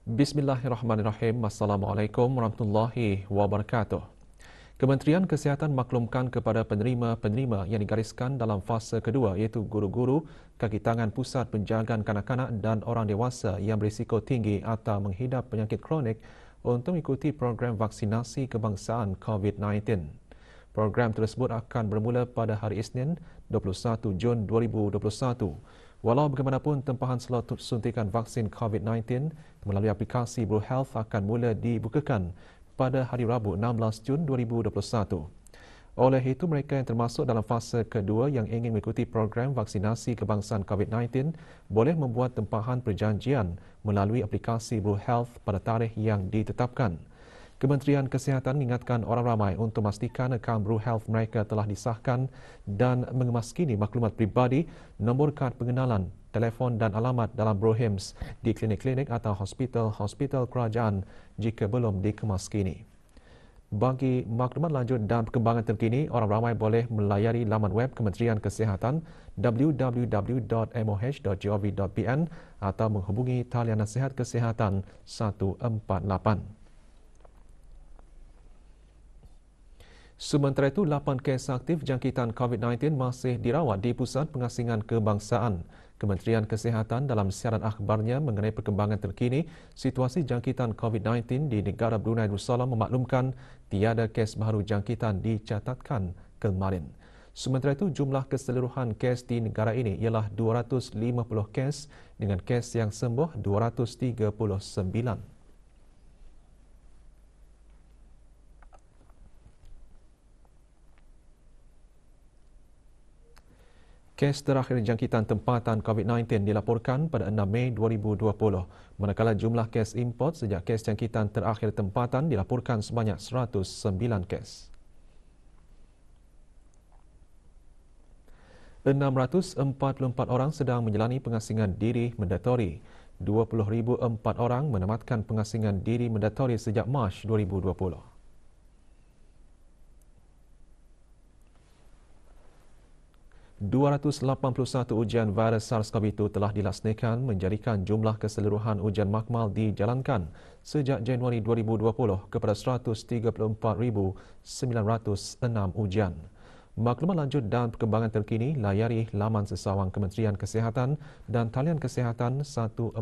Bismillahirrahmanirrahim. Assalamualaikum warahmatullahi wabarakatuh. Kementerian Kesihatan maklumkan kepada penerima-penerima yang digariskan dalam fasa kedua iaitu guru-guru, kaki tangan pusat penjagaan kanak-kanak dan orang dewasa yang berisiko tinggi atau menghidap penyakit kronik untuk mengikuti program vaksinasi kebangsaan COVID-19. Program tersebut akan bermula pada hari Isnin 21 Jun 2021. Walau bagaimanapun, tempahan slot suntikan vaksin COVID-19 melalui aplikasi Blue Health akan mula dibukakan pada hari Rabu 16 Jun 2021. Oleh itu, mereka yang termasuk dalam fasa kedua yang ingin mengikuti program vaksinasi kebangsaan COVID-19 boleh membuat tempahan perjanjian melalui aplikasi Blue Health pada tarikh yang ditetapkan. Kementerian Kesihatan mengingatkan orang ramai untuk memastikan akaun Blue Health mereka telah disahkan dan mengemaskini maklumat peribadi, nombor kad pengenalan, telefon dan alamat dalam brohims di klinik-klinik atau hospital-hospital kerajaan jika belum dikemaskini. Bagi maklumat lanjut dan perkembangan terkini, orang ramai boleh melayari laman web Kementerian Kesihatan www.moh.gov.pn atau menghubungi talian nasihat kesihatan 148. Sementara itu, 8 kes aktif jangkitan COVID-19 masih dirawat di Pusat Pengasingan Kebangsaan. Kementerian Kesihatan dalam siaran akhbarnya mengenai perkembangan terkini situasi jangkitan COVID-19 di negara Brunei Darussalam memaklumkan tiada kes baru jangkitan dicatatkan kemarin. Sementara itu, jumlah keseluruhan kes di negara ini ialah 250 kes dengan kes yang sembuh 239. Kes terakhir jangkitan tempatan COVID-19 dilaporkan pada 6 Mei 2020, manakala jumlah kes import sejak kes jangkitan terakhir tempatan dilaporkan sebanyak 109 kes. 644 orang sedang menjalani pengasingan diri mandatori. 20,004 orang menamatkan pengasingan diri mandatori sejak Mac 2020. 281 ujian virus SARS-CoV-2 telah dilaksanakan menjadikan jumlah keseluruhan ujian makmal dijalankan sejak Januari 2020 kepada 134,906 ujian. Maklumat lanjut dan perkembangan terkini layari laman sesawang Kementerian Kesihatan dan talian kesihatan 148.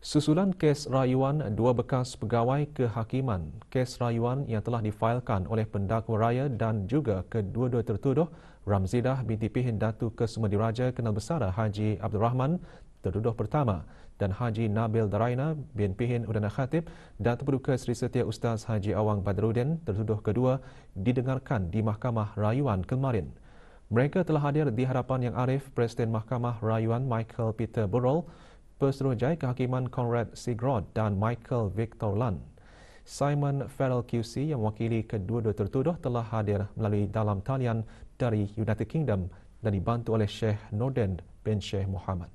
Susulan kes rayuan dua bekas pegawai kehakiman, kes rayuan yang telah difailkan oleh pendakwa raya dan juga kedua-dua tertuduh Ramzidah binti Pihin Datu Kesuma Diraja Kenal Besara Haji Abdul Rahman, tertuduh pertama, dan Haji Nabil Daraina bin Pihin Udana Khatib, Datuk Paduka Seri Setia Ustaz Haji Awang Badruddin, tertuduh kedua, didengarkan di Mahkamah Rayuan kemarin. Mereka telah hadir di hadapan Yang Arif Presiden Mahkamah Rayuan Michael Peter Burrell, Pesuruhjaya Kehakiman Conrad Sigrod dan Michael Victor Lan. Simon Farrell QC yang mewakili kedua-dua tertuduh telah hadir melalui dalam talian dari United Kingdom dan dibantu oleh Sheikh Norden bin Sheikh Mohammed.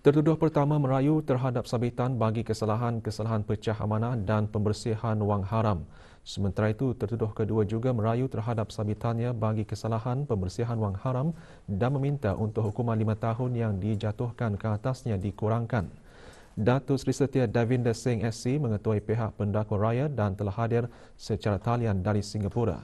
Tertuduh pertama merayu terhadap sabitan bagi kesalahan-kesalahan pecah amanah dan pembersihan wang haram. Sementara itu, tertuduh kedua juga merayu terhadap sabitannya bagi kesalahan pembersihan wang haram dan meminta untuk hukuman 5 tahun yang dijatuhkan ke atasnya dikurangkan. Datuk Seri Setia Davinder Singh SC mengetuai pihak pendakwa raya dan telah hadir secara talian dari Singapura.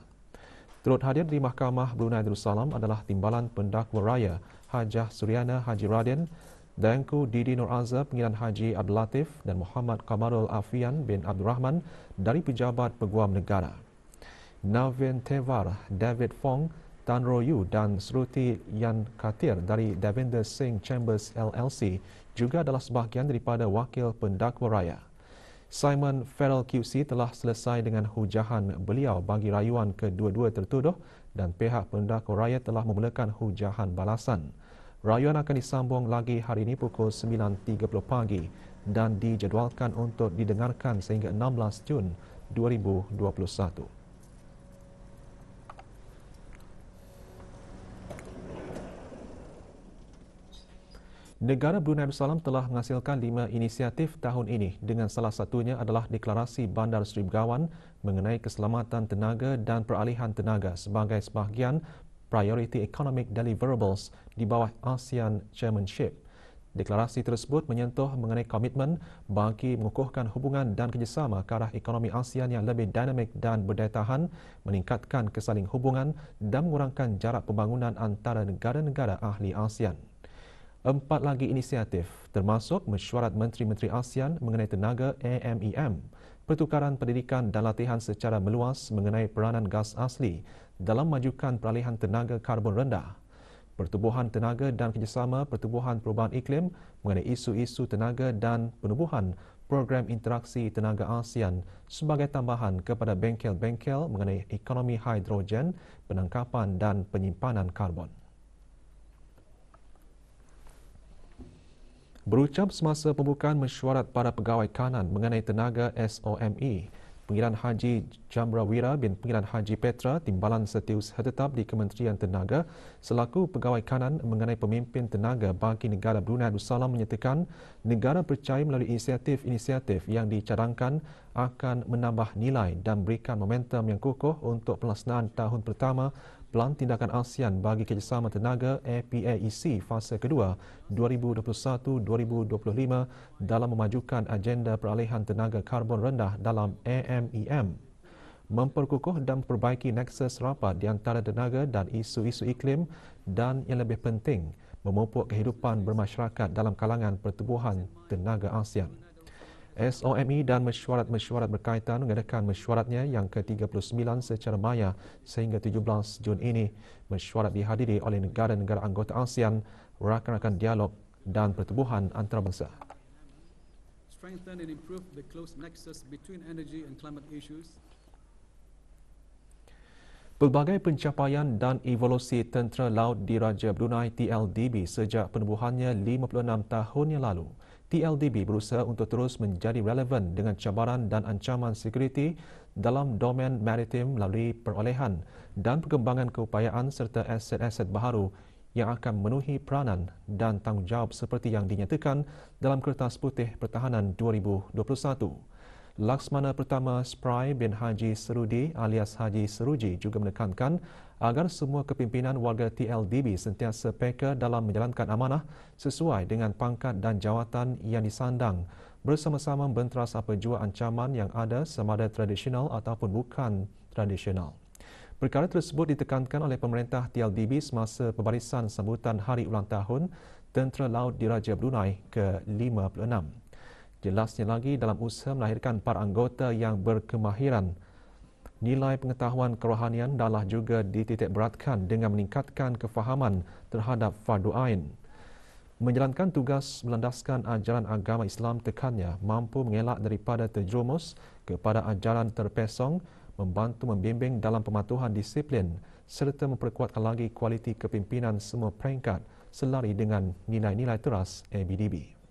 Turut hadir di Mahkamah Brunei Darussalam adalah Timbalan Pendakwa Raya Hajah Suryana Haji Radin, Dayangku Didi Nur Azhar Pengiran Haji Abdul Latif dan Muhammad Kamarul Afian bin Abdul Rahman dari Pejabat Peguam Negara. Navin Tevar, David Fong, Tan Royu dan Sruti Yan Katir dari Davinder Singh Chambers LLC juga adalah sebahagian daripada wakil pendakwa raya. Simon Farrell QC telah selesai dengan hujahan beliau bagi rayuan kedua-dua tertuduh dan pihak pendakwa raya telah memulakan hujahan balasan. Rayuan akan disambung lagi hari ini pukul 9.30 pagi dan dijadualkan untuk didengarkan sehingga 16 Jun 2021. Negara Brunei Darussalam telah menghasilkan 5 inisiatif tahun ini dengan salah satunya adalah Deklarasi Bandar Seri Begawan mengenai keselamatan tenaga dan peralihan tenaga sebagai sebahagian Priority Economic Deliverables di bawah ASEAN Chairmanship. Deklarasi tersebut menyentuh mengenai komitmen bagi mengukuhkan hubungan dan kerjasama ke arah ekonomi ASEAN yang lebih dinamik dan berdaya tahan, meningkatkan kesaling hubungan dan mengurangkan jarak pembangunan antara negara-negara ahli ASEAN. 4 lagi inisiatif termasuk mesyuarat Menteri-Menteri ASEAN mengenai tenaga AMEM, pertukaran pendidikan dan latihan secara meluas mengenai peranan gas asli dalam majukan peralihan tenaga karbon rendah, pertubuhan tenaga dan kerjasama pertubuhan perubahan iklim mengenai isu-isu tenaga dan penubuhan program interaksi tenaga ASEAN sebagai tambahan kepada bengkel-bengkel mengenai ekonomi hidrogen, penangkapan dan penyimpanan karbon. Berucap semasa pembukaan mesyuarat para pegawai kanan mengenai tenaga SOME, Pengiran Haji Jamrawira bin Pengiran Haji Petra, Timbalan Setiausaha Tetap di Kementerian Tenaga selaku pegawai kanan mengenai pemimpin tenaga bagi negara Brunei Darussalam menyatakan negara percaya melalui inisiatif-inisiatif yang dicadangkan akan menambah nilai dan berikan momentum yang kukuh untuk pelaksanaan tahun pertama Pelan Tindakan ASEAN bagi Kerjasama Tenaga APAEC fasa kedua 2021-2025 dalam memajukan agenda peralihan tenaga karbon rendah dalam AMEM, memperkukuh dan memperbaiki neksus rapat di antara tenaga dan isu-isu iklim dan yang lebih penting, memupuk kehidupan bermasyarakat dalam kalangan pertubuhan tenaga ASEAN. SOME dan mesyuarat-mesyuarat berkaitan mengadakan mesyuaratnya yang ke-39 secara maya sehingga 17 Jun ini. Mesyuarat dihadiri oleh negara-negara anggota ASEAN, rakan-rakan dialog dan pertubuhan antarabangsa. Strengthen and improve the close nexus between energy and climate issues. Pelbagai pencapaian dan evolusi Tentera Laut Diraja Brunei TLDB sejak penubuhannya 56 tahun yang lalu. TLDB berusaha untuk terus menjadi relevan dengan cabaran dan ancaman sekuriti dalam domen maritim melalui perolehan dan perkembangan keupayaan serta aset-aset baharu yang akan memenuhi peranan dan tanggungjawab seperti yang dinyatakan dalam Kertas Putih Pertahanan 2021. Laksmana Pertama Spry bin Haji Serudi alias Haji Seruji juga menekankan agar semua kepimpinan warga TLDB sentiasa peka dalam menjalankan amanah sesuai dengan pangkat dan jawatan yang disandang, bersama-sama membenteras apa jua ancaman yang ada sama ada tradisional ataupun bukan tradisional. Perkara tersebut ditekankan oleh pemerintah TLDB semasa pembarisan sambutan Hari Ulang Tahun Tentera Laut Diraja Brunei ke-56. Jelasnya lagi, dalam usaha melahirkan para anggota yang berkemahiran, nilai pengetahuan kerohanian adalah juga dititikberatkan dengan meningkatkan kefahaman terhadap fardu ain. Menjalankan tugas melandaskan ajaran agama Islam tekannya mampu mengelak daripada terjerumus kepada ajaran terpesong, membantu membimbing dalam pematuhan disiplin serta memperkuatkan lagi kualiti kepimpinan semua peringkat selari dengan nilai-nilai teras ABDB.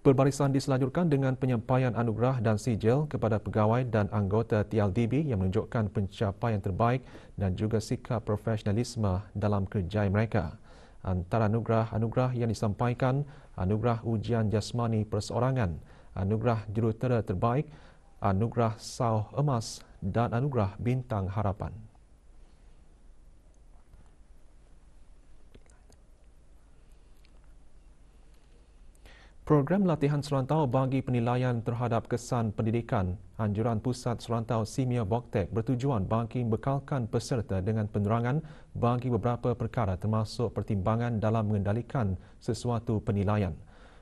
Perbarisan diselanjutkan dengan penyampaian anugerah dan sijil kepada pegawai dan anggota TLDB yang menunjukkan pencapaian terbaik dan juga sikap profesionalisme dalam kerjaya mereka. Antara anugerah-anugerah yang disampaikan, anugerah ujian jasmani perseorangan, anugerah jurutera terbaik, anugerah sauh emas dan anugerah bintang harapan. Program latihan serantau bagi penilaian terhadap kesan pendidikan Anjuran Pusat Serantau Simia Boktek bertujuan bagi membekalkan peserta dengan penerangan bagi beberapa perkara termasuk pertimbangan dalam mengendalikan sesuatu penilaian.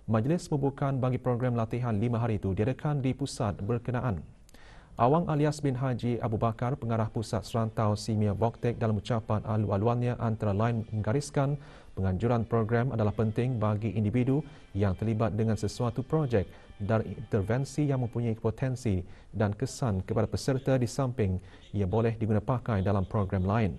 Majlis pembukaan bagi program latihan 5 hari itu diadakan di pusat berkenaan. Awang alias bin Haji Abu Bakar, pengarah Pusat Serantau Simia Boktek dalam ucapan alu-aluannya antara lain menggariskan penganjuran program adalah penting bagi individu yang terlibat dengan sesuatu projek dan intervensi yang mempunyai potensi dan kesan kepada peserta di samping ia boleh diguna pakai dalam program lain.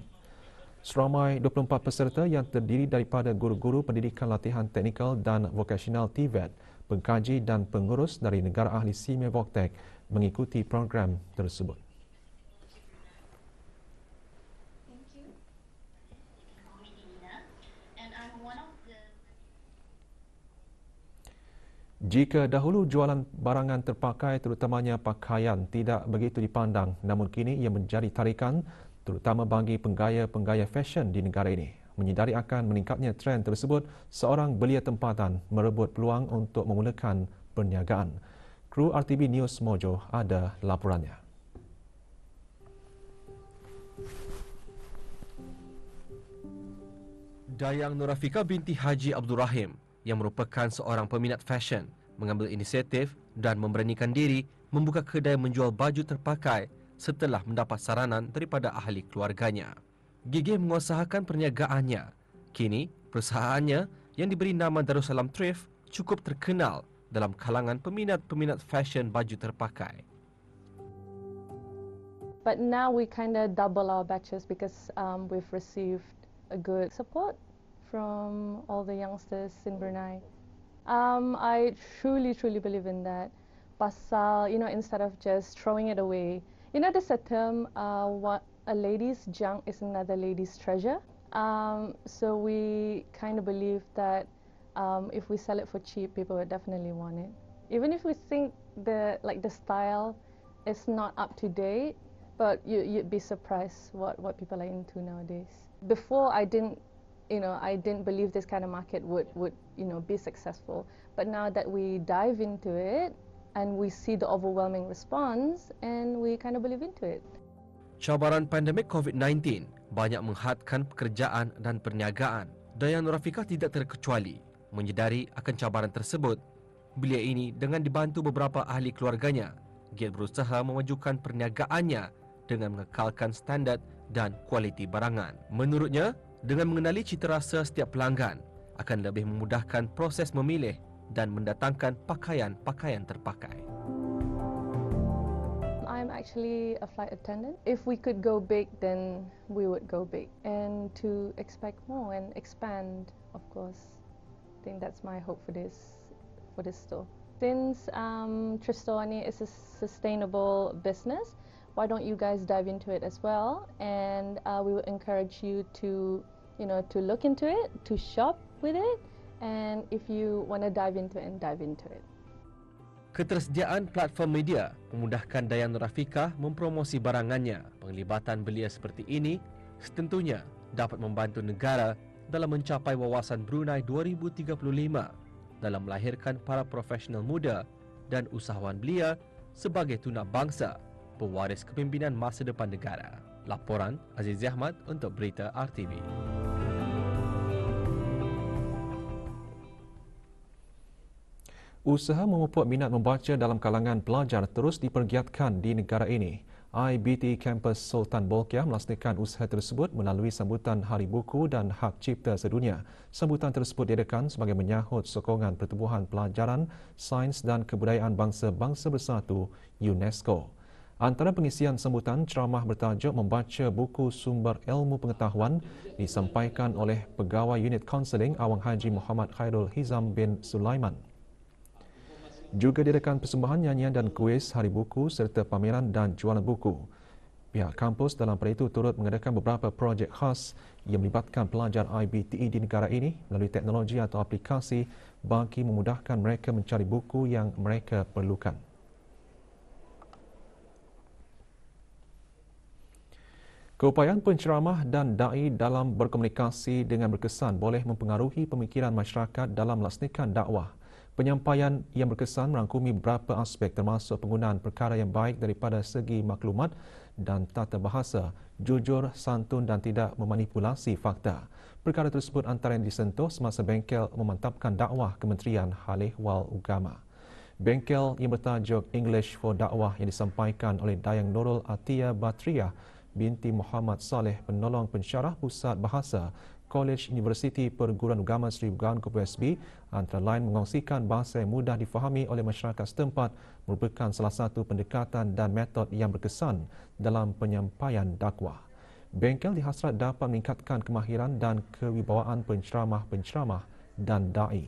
Seramai 24 peserta yang terdiri daripada guru-guru pendidikan latihan teknikal dan vokasional TVET, pengkaji dan pengurus dari negara ahli Simia Boktek mengikuti program tersebut. Jika dahulu jualan barangan terpakai terutamanya pakaian tidak begitu dipandang, namun kini ia menjadi tarikan terutama bagi penggaya-penggaya fashion di negara ini. Menyedari akan meningkatnya trend tersebut, seorang belia tempatan merebut peluang untuk memulakan perniagaan. Kru RTB News Mojo ada laporannya. Dayang Nurafika binti Haji Abdul Rahim yang merupakan seorang peminat fashion mengambil inisiatif dan memberanikan diri membuka kedai menjual baju terpakai setelah mendapat saranan daripada ahli keluarganya. Gigih mengusahakan perniagaannya. Kini, perusahaannya yang diberi nama Darussalam Thrift cukup terkenal dalam kalangan peminat-peminat fashion baju terpakai. But now we kind of double our batches because we've received a good support from all the youngsters in Brunei. I truly believe in that. Pasal, instead of just throwing it away, there's a term, what a lady's junk is another lady's treasure. So we kind of believe that if we sell it for cheap, people would definitely want it. Even if we think the style is not up to date, but you'd be surprised what people are into nowadays. Before I didn't believe this kind of market would be successful. But now that we dive into it and we see the overwhelming response, and we kind of believe into it. Cabaran pandemik COVID-19 banyak menghadkan pekerjaan dan perniagaan. Dayang Nurafika tidak terkecuali. Menyedari akan cabaran tersebut, belia ini dengan dibantu beberapa ahli keluarganya, giat berusaha memajukan perniagaannya dengan mengekalkan standard dan kualiti barangan. Menurutnya, dengan mengenali cita rasa setiap pelanggan, akan lebih memudahkan proses memilih dan mendatangkan pakaian-pakaian terpakai. I'm actually a flight attendant. If we could go big, then we would go big. And to expect more and expand, of course. I think that's my hope for this store. Since Tristoni is a sustainable business, why don't you guys dive into it as well? And we would encourage you to look into it, to shop with it, and if you want to dive into it. Ketersediaan platform media memudahkan Dayang Nurafika mempromosi barangannya. Penglibatan belia seperti ini setentunya dapat membantu negara dalam mencapai wawasan Brunei 2035 dalam melahirkan para profesional muda dan usahawan belia sebagai tunak bangsa, pewaris kepimpinan masa depan negara. Laporan Aziz Ahmad untuk Berita RTB. Usaha memupuk minat membaca dalam kalangan pelajar terus dipergiatkan di negara ini. IBT Kampus Sultan Bolkiah melaksanakan usaha tersebut melalui sambutan Hari Buku dan Hak Cipta Sedunia. Sambutan tersebut diadakan sebagai menyahut sokongan Pertubuhan Pelajaran, Sains dan Kebudayaan Bangsa-Bangsa Bersatu UNESCO. Antara pengisian sambutan, ceramah bertajuk Membaca Buku Sumber Ilmu Pengetahuan disampaikan oleh Pegawai Unit Kaunseling Awang Haji Muhammad Khairul Hizam bin Sulaiman. Juga diadakan persembahan nyanyian dan kuis Hari Buku serta pameran dan jualan buku. Pihak kampus dalam pada itu turut mengadakan beberapa projek khas yang melibatkan pelajar IBTE di negara ini melalui teknologi atau aplikasi bagi memudahkan mereka mencari buku yang mereka perlukan. Keupayaan penceramah dan da'i dalam berkomunikasi dengan berkesan boleh mempengaruhi pemikiran masyarakat dalam melaksanakan dakwah. Penyampaian yang berkesan merangkumi beberapa aspek termasuk penggunaan perkara yang baik daripada segi maklumat dan tata bahasa, jujur, santun dan tidak memanipulasi fakta. Perkara tersebut antara yang disentuh semasa bengkel memantapkan dakwah Kementerian Halihwal Ugama. Bengkel yang bertajuk English for Dakwah yang disampaikan oleh Dayang Nurul Atiyah Batriyah binti Muhammad Saleh, penolong pensyarah Pusat Bahasa College Universiti Perguruan Agama Seri Begawan Kupu SB, antara lain mengongsikan bahasa yang mudah difahami oleh masyarakat setempat merupakan salah satu pendekatan dan metod yang berkesan dalam penyampaian dakwah. Bengkel dihasrat dapat meningkatkan kemahiran dan kewibawaan penceramah-penceramah dan da'i.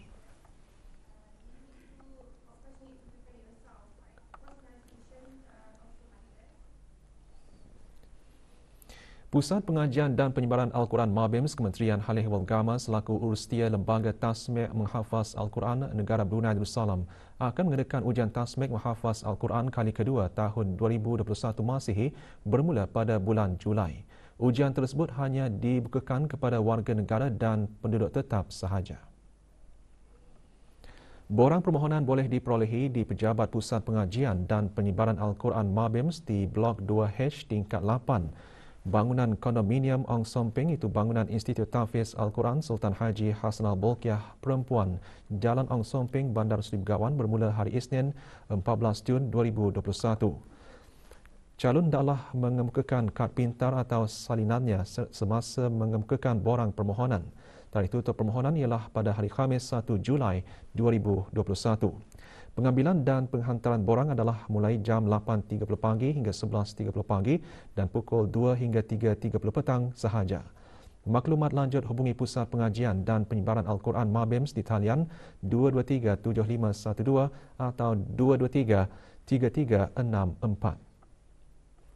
Pusat Pengajian dan Penyebaran Al-Quran MABIMS Kementerian Hal Ehwal Agama selaku urustia Lembaga Tasmik Menghafaz Al-Quran Negara Brunei Darussalam akan mengadakan ujian Tasmik Menghafaz Al-Quran kali kedua tahun 2021 Masihi bermula pada bulan Julai. Ujian tersebut hanya dibukakan kepada warga negara dan penduduk tetap sahaja. Borang permohonan boleh diperolehi di Pejabat Pusat Pengajian dan Penyebaran Al-Quran MABIMS di Blok 2H tingkat 8. Bangunan kondominium Ong Somping itu bangunan Institut Tahfiz Al-Quran Sultan Haji Hassanal Bolkiah Perempuan Jalan Ong Somping Bandar Seri Begawan bermula hari Isnin 14 Jun 2021. Calon hendaklah mengemukakan kad pintar atau salinannya semasa mengemukakan borang permohonan. Tarikh tutup permohonan ialah pada hari Khamis 1 Julai 2021. Pengambilan dan penghantaran borang adalah mulai jam 8.30 pagi hingga 11.30 pagi dan pukul 2 hingga 3.30 petang sahaja. Maklumat lanjut hubungi Pusat Pengajian dan Penyebaran Al-Quran MABIMS di talian 223-7512 atau 223-3364.